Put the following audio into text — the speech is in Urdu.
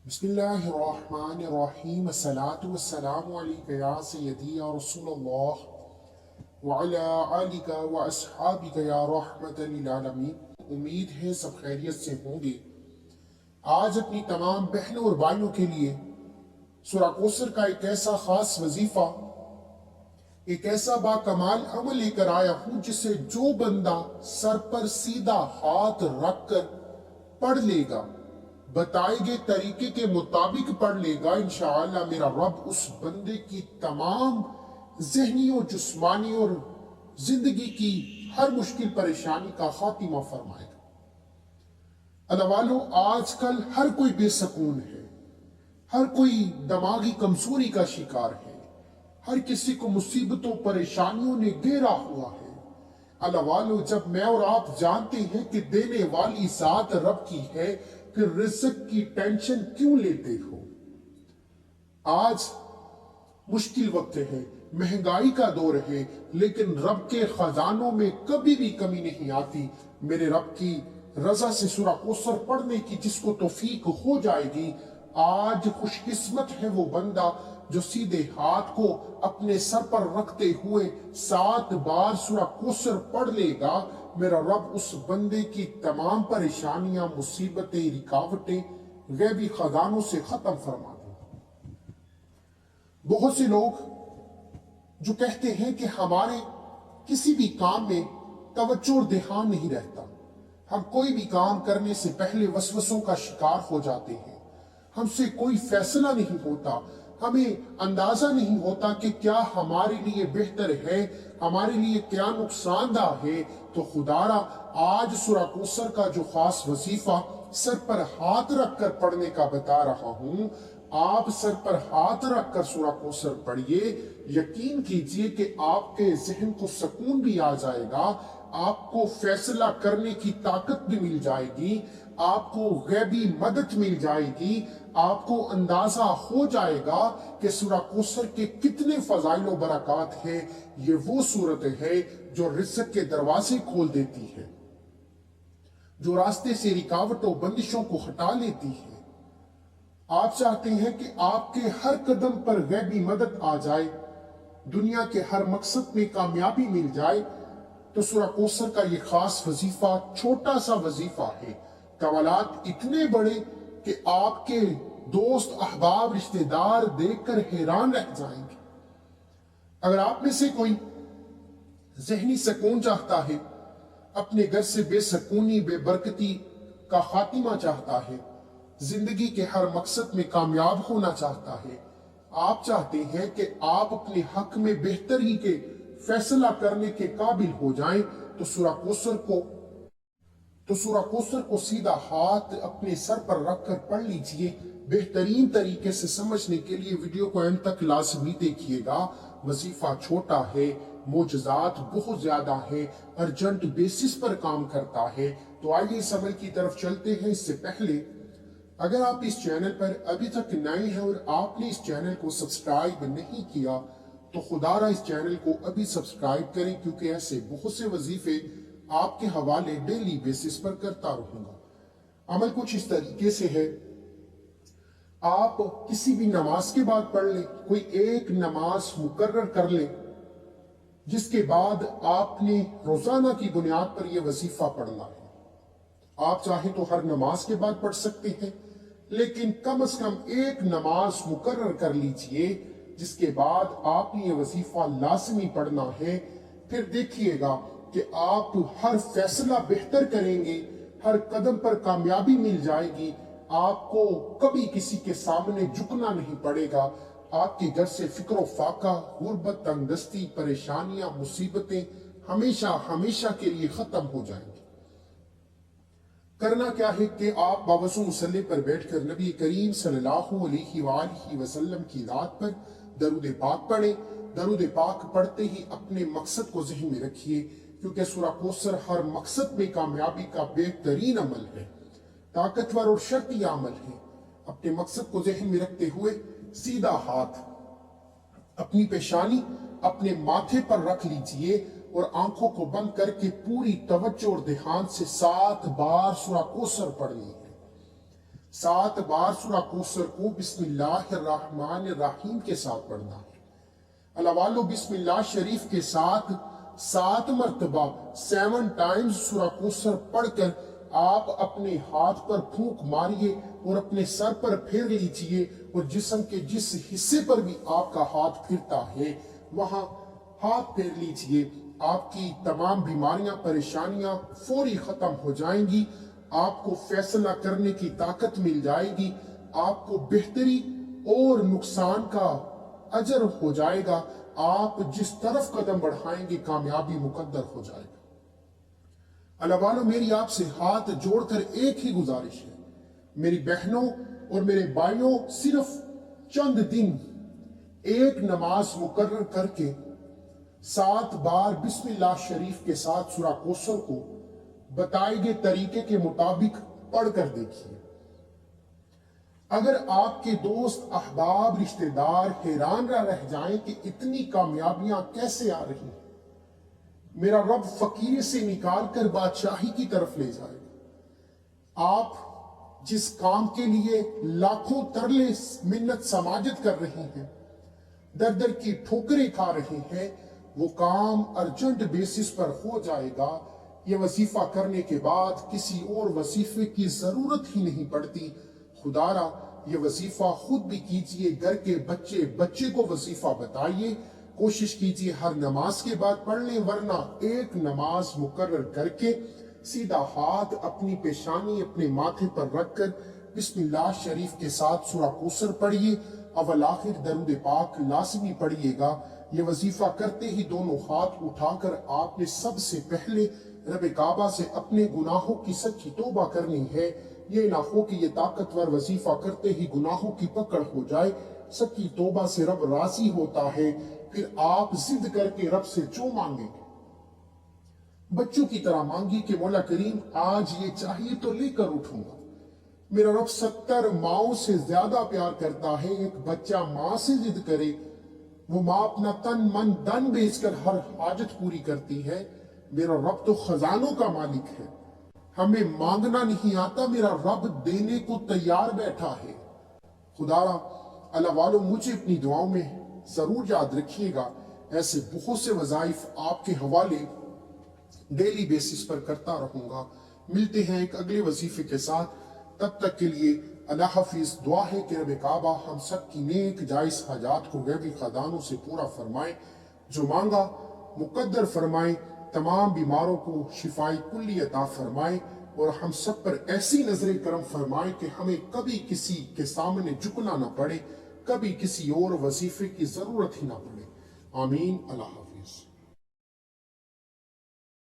بسم اللہ الرحمن الرحیم الصلاة والسلام علیکہ یا سیدی یا رسول اللہ وعلا آلکہ و اصحابکہ یا رحمت للعالمین۔ امید ہے سب خیریت سے ہوں گے۔ آج اپنی تمام بہنوں اور بھائیوں کے لیے سورہ کوثر کا ایک ایسا خاص وظیفہ، ایک ایسا باکمال عمل لے کر آیا ہوں جسے جو بندہ سر پر سیدھا ہاتھ رکھ کر پڑھ لے گا، بتائے گئے طریقے کے مطابق پڑھ لے گا، انشاءاللہ میرا رب اس بندے کی تمام ذہنی اور جسمانی اور زندگی کی ہر مشکل پریشانی کا خاتمہ فرمائے گا۔ اللہ والو، آج کل ہر کوئی بے سکون ہے، ہر کوئی دماغی کمزوری کا شکار ہے، ہر کسی کو مصیبتوں پریشانیوں نے گھیرا ہوا ہے۔ اللہ والو، جب میں اور آپ جانتے ہیں کہ دینے والی ذات رب کی ہے، پھر رزق کی ٹینشن کیوں لیتے ہو؟ آج مشکل وقت ہے، مہنگائی کا دور ہے، لیکن رب کے خزانوں میں کبھی بھی کمی نہیں آتی۔ میرے رب کی رضا سے سورہ کوثر پڑھنے کی جس کو توفیق ہو جائے گی، آج خوش قسمت ہے وہ بندہ جو سیدھے ہاتھ کو اپنے سر پر رکھتے ہوئے 7 بار سورہ کوثر پڑھ لے گا۔ میرا رب اس بندے کی تمام پریشانیاں، مصیبتیں، رکاوٹیں غیبی خزانوں سے ختم فرما دے گا۔ بہت سے لوگ جو کہتے ہیں کہ ہمارے کسی بھی کام میں توجہ اور دھیان نہیں رہتا، ہم کوئی بھی کام کرنے سے پہلے وسوسوں کا شکار ہو جاتے ہیں، ہم سے کوئی فیصلہ نہیں ہوتا، ہمیں اندازہ نہیں ہوتا کہ کیا ہمارے لیے بہتر ہے، ہمارے لیے کیا نقصان دہ ہے۔ تو خدارا، آج سورہ کوثر کا جو خاص وظیفہ سر پر ہاتھ رکھ کر پڑھنے کا بتا رہا ہوں، آپ سر پر ہاتھ رکھ کر سورہ کوثر پڑھیے، یقین کیجئے کہ آپ کے ذہن کو سکون بھی آ جائے گا، آپ کو فیصلہ کرنے کی طاقت بھی مل جائے گی، آپ کو غیبی مدد مل جائے گی، آپ کو اندازہ ہو جائے گا کہ سورہ کوثر کے کتنے فضائل و برکات ہیں۔ یہ وہ صورت ہے جو رزق کے دروازے کھول دیتی ہے، جو راستے سے رکاوٹوں بندشوں کو ہٹا لیتی ہے۔ آپ چاہتے ہیں کہ آپ کے ہر قدم پر غیبی مدد آ جائے، دنیا کے ہر مقصد میں کامیابی مل جائے، تو سورہ کوثر کا یہ خاص وظیفہ چھوٹا سا وظیفہ ہے، کمالات اتنے بڑے کہ آپ کے دوست، احباب، رشتہ دار دیکھ کر حیران رہ جائیں گے۔ اگر آپ میں سے کوئی ذہنی سکون چاہتا ہے، اپنے گھر سے بے سکونی، بے برکتی کا خاتمہ چاہتا ہے، زندگی کے ہر مقصد میں کامیاب ہونا چاہتا ہے، آپ چاہتے ہیں کہ آپ اپنے حق میں بہتری کے فیصلہ کرنے کے قابل ہو جائیں، تو سورہ کوثر کو سیدھا ہاتھ اپنے سر پر رکھ کر پڑھ لیجئے۔ بہترین طریقے سے سمجھنے کے لیے ویڈیو کو اینڈ تک لازمی دیکھیے گا۔ وظیفہ چھوٹا ہے، معجزات بہت زیادہ ہیں، ارجنٹ بیسس پر کام کرتا ہے۔ تو آئیے اس عمل کی طرف چلتے ہیں۔ اس سے پہلے اگر آپ اس چینل پر ابھی تک نئے ہیں اور آپ نے اس چینل کو سبسکرائب نہیں کیا، تو خدا را اس چینل کو ابھی سبسکرائب کریں، کیونکہ ایسے بہت سے وظیفے آپ کے حوالے ڈیلی بیسس پر کرتا رہوں گا۔ عمل کچھ اس طریقے سے ہے، آپ کسی بھی نماز کے بعد پڑھ لیں، کوئی ایک نماز مقرر کر لیں، جس کے بعد آپ نے روزانہ کی بنیاد پر یہ وظیفہ پڑھنا ہے۔ آپ چاہیں تو ہر نماز کے بعد پڑھ سکتے ہیں، لیکن کم از کم ایک نماز مقرر کر لیجئے جس کے بعد آپ نے یہ وظیفہ لازمی پڑھنا ہے۔ پھر دیکھیے گا کہ آپ ہر فیصلہ بہتر کریں گے، ہر قدم پر کامیابی مل جائے گی، آپ کو کبھی کسی کے سامنے جھکنا نہیں پڑے گا، آپ کے گھر سے فکر و فاقہ، غربت، تنگ دستی، پریشانیاں، مصیبتیں ہمیشہ ہمیشہ کے لیے ختم ہو جائیں گی۔ کرنا کیا ہے کہ آپ باوضو مصلی پر بیٹھ کر نبی کریم صلی اللہ علیہ وآلہ وسلم کی ذات پر درود پاک پڑھیں۔ درود پاک پڑھتے ہی اپنے مقصد کو ذہن میں رکھیے، کیونکہ سورہ کوثر ہر مقصد میں کامیابی کا بہترین عمل ہے، طاقتور اور شرطی عمل ہے۔ اپنے مقصد کو ذہن میں رکھتے ہوئے سیدھا ہاتھ اپنی پیشانی اپنے ماتھے پر رکھ لیجئے اور آنکھوں کو بند کر کے پوری توجہ اور دھیان سے 7 بار سورہ کوثر پڑھنی ہے۔ 7 بار سورہ کوثر کو بسم اللہ الرحمن الرحیم کے ساتھ پڑھنا ہے۔ اللہ والو بسم اللہ شریف کے ساتھ 7 مرتبہ 7 ٹائمز سورہ کوثر پڑھ کر آپ اپنے ہاتھ پر پھونک ماریے اور اپنے سر پر پھیر لیجئے، اور جسم کے جس حصے پر بھی آپ کا ہاتھ پھرتا ہے وہاں ہاتھ پھیر لیجئے۔ آپ کی تمام بیماریاں پریشانیاں فوری ختم ہو جائیں گی، آپ کو فیصلہ کرنے کی طاقت مل جائے گی، آپ کو بہتری اور نقصان کا اجر ہو جائے گا، آپ جس طرف قدم بڑھائیں گے کامیابی مقدر ہو جائے گا۔ اللہ والو میری آپ سے ہاتھ جوڑ کر ایک ہی گزارش ہے، میری بہنوں اور میرے بھائیوں، صرف چند دن ایک نماز مقرر کر کے 7 بار بسم اللہ شریف کے ساتھ سورہ کوثر کو بتائے گئے طریقے کے مطابق پڑھ کر دیکھیے۔ اگر آپ کے دوست احباب رشتہ دار حیران رہ جائیں کہ اتنی کامیابیاں کیسے آ رہی ہیں، میرا رب فقیر سے نکال کر بادشاہی کی طرف لے جائے گا۔ آپ جس کام کے لیے لاکھوں ترلے منت سماجت کر رہے ہیں، در در کی ٹھوکریں کھا رہے ہیں، وہ کام ارجنٹ بیسس پر ہو جائے گا۔ یہ وظیفہ کرنے کے بعد کسی اور وظیفے کی ضرورت ہی نہیں پڑتی۔ خدا را یہ وظیفہ خود بھی کیجئے، گھر کے بچے کو وظیفہ بتائیے، کوشش کیجئے ہر نماز کے بعد پڑھ لیں، ورنہ ایک نماز مقرر کر کے سیدھا ہاتھ اپنی پیشانی اپنے ماتھے پر رکھ کر بسم اللہ شریف کے ساتھ سورہ کوثر پڑھیے، اول آخر درود پاک لازمی پڑھیے گا۔ یہ وظیفہ کرتے ہی دونوں ہاتھ اٹھا کر آپ نے سب سے پہلے رب کعبہ سے اپنے گناہوں کی سچی توبہ کرنی ہے۔ یہ نہ ہو کہ یہ طاقتور وظیفہ کرتے ہی گناہوں کی پکڑ ہو جائے۔ سچی توبہ سے رب راضی ہوتا ہے، پھر آپ ضد کر کے رب سے جو مانگیں گے بچوں کی طرح مانگی کہ مولا کریم آج یہ چاہیے تو لے کر اٹھوں گا۔ میرا رب 70 ماؤں سے زیادہ پیار کرتا ہے۔ ایک بچہ ماں سے ضد کرے، وہ ماں اپنا تن من دن بیچ کر ہر حاجت پوری کرتی ہے۔ میرا رب تو خزانوں کا مالک ہے، ہمیں مانگنا نہیں آتا، میرا رب دینے کو تیار بیٹھا ہے۔ خدا را اللہ والو مجھے اپنی دعاؤں میں ضرور یاد رکھیے گا۔ ایسے بہت سے وظائف آپ کے حوالے ڈیلی بیسس پر کرتا رہوں گا۔ ملتے ہیں ایک اگلے وظیفے کے ساتھ، تب تک کے لیے اللہ حافظ۔ دعا ہے کہ رب کعبہ ہم سب کی نیک جائز حاجات کو غیبی خزانوں سے پورا فرمائے، جو مانگا مقدر فرمائے، تمام بیماروں کو شفائی کلی عطا فرمائے، اور ہم سب پر ایسی نظر کرم فرمائے کہ ہمیں کبھی کسی کے سامنے جھکنا نہ پڑے، کبھی کسی اور وظیفے کی ضرورت ہی نہ پڑے۔ آمین۔ اللہ حافظ۔